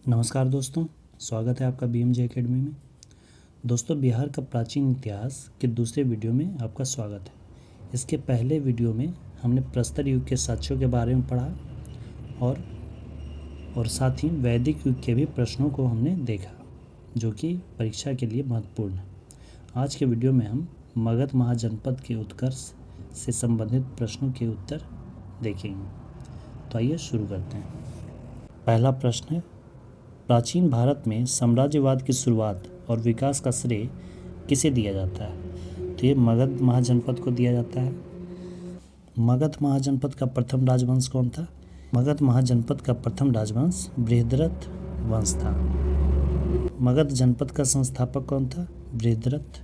नमस्कार दोस्तों, स्वागत है आपका BMJ एकेडमी में। दोस्तों, बिहार का प्राचीन इतिहास के दूसरे वीडियो में आपका स्वागत है। इसके पहले वीडियो में हमने प्रस्तर युग के साक्ष्यों के बारे में पढ़ा और साथ ही वैदिक युग के भी प्रश्नों को हमने देखा, जो कि परीक्षा के लिए महत्वपूर्ण है। आज के वीडियो में हम मगध महाजनपद के उत्कर्ष से संबंधित प्रश्नों के उत्तर देखेंगे। तो आइए शुरू करते हैं। पहला प्रश्न है, प्राचीन भारत में साम्राज्यवाद की शुरुआत और विकास का श्रेय किसे दिया जाता है? तो ये मगध महाजनपद को दिया जाता है। मगध महाजनपद का प्रथम राजवंश कौन था? मगध महाजनपद का प्रथम राजवंश बृहद्रथ वंश था। मगध जनपद का संस्थापक कौन था? बृहद्रथ।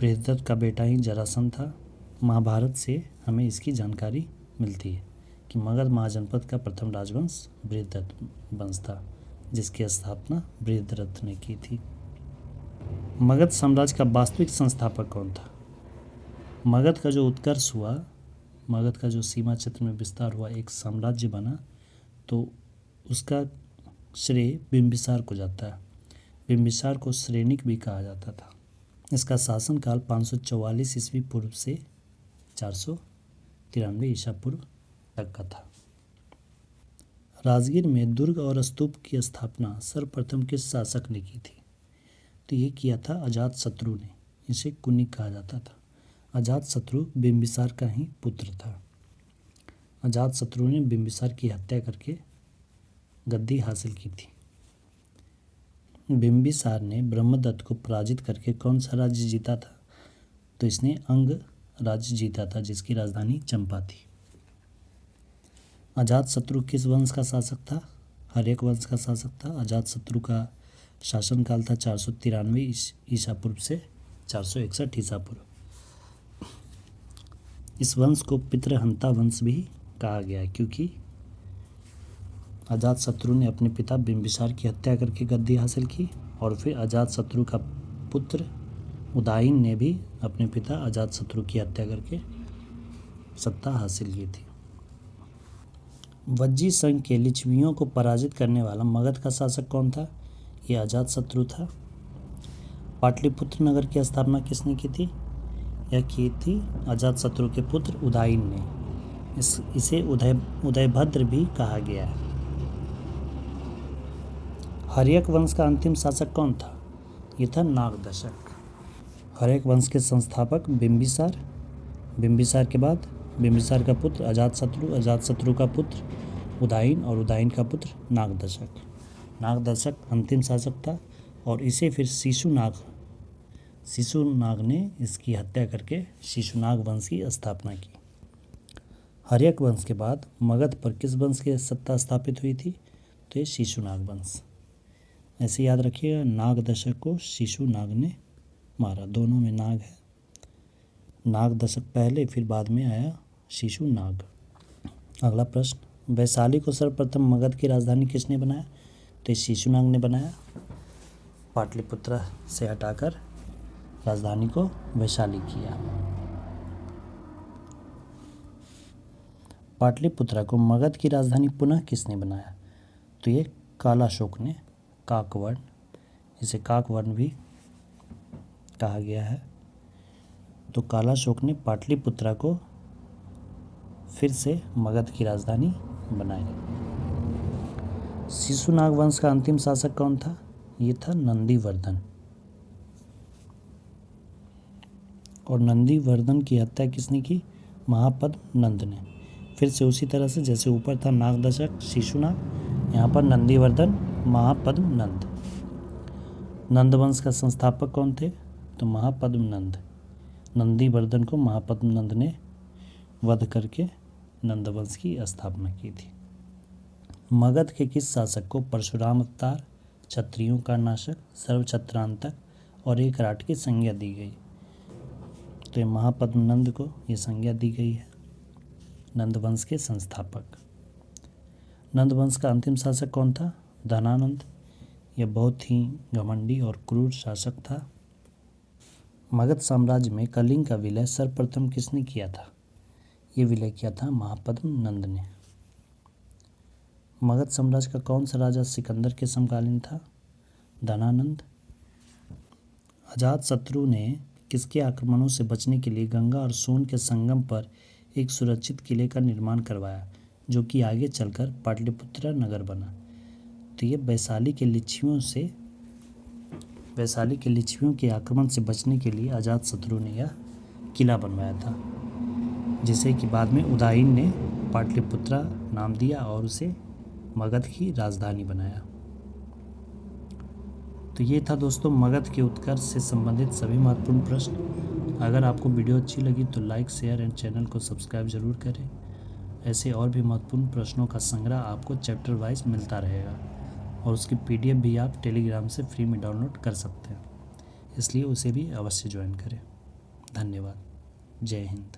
बृहद्रथ का बेटा ही जरासंध था। महाभारत से हमें इसकी जानकारी मिलती है कि मगध महाजनपद का प्रथम राजवंश बृहद्रथ वंश था, जिसकी स्थापना बृहद्रथ ने की थी। मगध साम्राज्य का वास्तविक संस्थापक कौन था? मगध का जो उत्कर्ष हुआ, मगध का जो सीमा क्षेत्र में विस्तार हुआ, एक साम्राज्य बना, तो उसका श्रेय बिंबिसार को जाता है। बिंबिसार को श्रेणिक भी कहा जाता था। इसका शासनकाल 544 ईस्वी पूर्व से 493 ईसा पूर्व तक का था। राजगीर में दुर्ग और स्तूप की स्थापना सर्वप्रथम किस शासक ने की थी? तो ये किया था अजातशत्रु ने। इसे कुनिक कहा जाता था। अजातशत्रु बिंबिसार का ही पुत्र था। अजातशत्रु ने बिंबिसार की हत्या करके गद्दी हासिल की थी। बिंबिसार ने ब्रह्मदत्त को पराजित करके कौन सा राज्य जीता था? तो इसने अंग राज्य जीता था, जिसकी राजधानी चंपा थी। अजातशत्रु किस वंश का शासक था? हर्यक वंश का शासक था। अजातशत्रु का शासनकाल था 493 ईसा पूर्व से 461 ईसा पूर्व। इस वंश को पितृहंता वंश भी कहा गया है, क्योंकि अजातशत्रु ने अपने पिता बिंबिसार की हत्या करके गद्दी हासिल की, और फिर अजातशत्रु का पुत्र उदायन ने भी अपने पिता अजातशत्रु की हत्या करके सत्ता हासिल की थी। वज्जी संघ के लिच्छवियों को पराजित करने वाला मगध का शासक कौन था? यह अजातशत्रु था। पाटलिपुत्र नगर की स्थापना किसने की थी? यह की थी अजातशत्रु के पुत्र उदायन ने। इसे उदयभद्र भी कहा गया है। हर्यक वंश का अंतिम शासक कौन था? यह था नागदशक। हर्यक वंश के संस्थापक बिंबिसार। बिंबिसार के बाद बिंबिसार का पुत्र अजातशत्रु, अजातशत्रु का पुत्र उदायन और उदायन का पुत्र नागदशक। नागदशक अंतिम शासक था, और इसे फिर शिशुनाग ने इसकी हत्या करके शिशुनाग वंश की स्थापना की। हर्यक वंश के बाद मगध पर किस वंश की सत्ता स्थापित हुई थी? तो ये शिशुनाग वंश। ऐसे याद रखिएगा, नागदशक को शिशुनाग ने मारा। दोनों में नाग है। नागदशक पहले, फिर बाद में आया शिशुनाग। अगला प्रश्न, वैशाली को सर्वप्रथम मगध की राजधानी किसने बनाया? तो शिशुनाग ने बनाया। पाटलिपुत्र से हटाकर राजधानी को वैशाली किया। पाटलिपुत्र को मगध की राजधानी पुनः किसने बनाया? तो ये कालाशोक ने। काकवर्ण, इसे काकवर्ण भी कहा गया है। तो कालाशोक ने पाटलिपुत्र को फिर से मगध की राजधानी बनाई। शिशुनाग वंश का अंतिम शासक कौन था? ये था नंदीवर्धन। और नंदीवर्धन की हत्या किसने की? महापद्म नंद ने। फिर से उसी तरह से जैसे ऊपर था नागदशक, शिशुनाग, यहाँ पर नंदीवर्धन, महापद्म नंद। नंद वंश का संस्थापक कौन थे? तो महापद्म नंद। नंदीवर्धन को महापद्म नंद ने वध करके नंद वंश की स्थापना की थी। मगध के किस शासक को परशुराम अवतार, क्षत्रियों का नाशक, सर्वछत्रांतक और एक राट की संज्ञा दी गई? तो ये महापद्म नंद को ये संज्ञा दी गई है। नंद वंश के संस्थापक। नंद वंश का अंतिम शासक कौन था? धनानंद। यह बहुत ही घमंडी और क्रूर शासक था। मगध साम्राज्य में कलिंग का विलय सर्वप्रथम किसने किया था? ये विलय किया था महापद्म नंद ने। मगध साम्राज्य का कौन सा राजा सिकंदर के समकालीन था? धनानंद। अजातशत्रु ने किसके आक्रमणों से बचने के लिए गंगा और सोन के संगम पर एक सुरक्षित किले का निर्माण करवाया, जो कि आगे चलकर पाटलिपुत्र नगर बना? तो ये वैशाली के लिच्छवियों के आक्रमण से बचने के लिए अजातशत्रु ने यह किला बनवाया था, जिसे कि बाद में उदयन ने पाटलिपुत्रा नाम दिया और उसे मगध की राजधानी बनाया। तो ये था दोस्तों मगध के उत्कर्ष से संबंधित सभी महत्वपूर्ण प्रश्न। अगर आपको वीडियो अच्छी लगी तो लाइक, शेयर एंड चैनल को सब्सक्राइब जरूर करें। ऐसे और भी महत्वपूर्ण प्रश्नों का संग्रह आपको चैप्टर वाइज मिलता रहेगा और उसकी PDF भी आप टेलीग्राम से फ्री में डाउनलोड कर सकते हैं, इसलिए उसे भी अवश्य ज्वाइन करें। धन्यवाद। जय हिंद।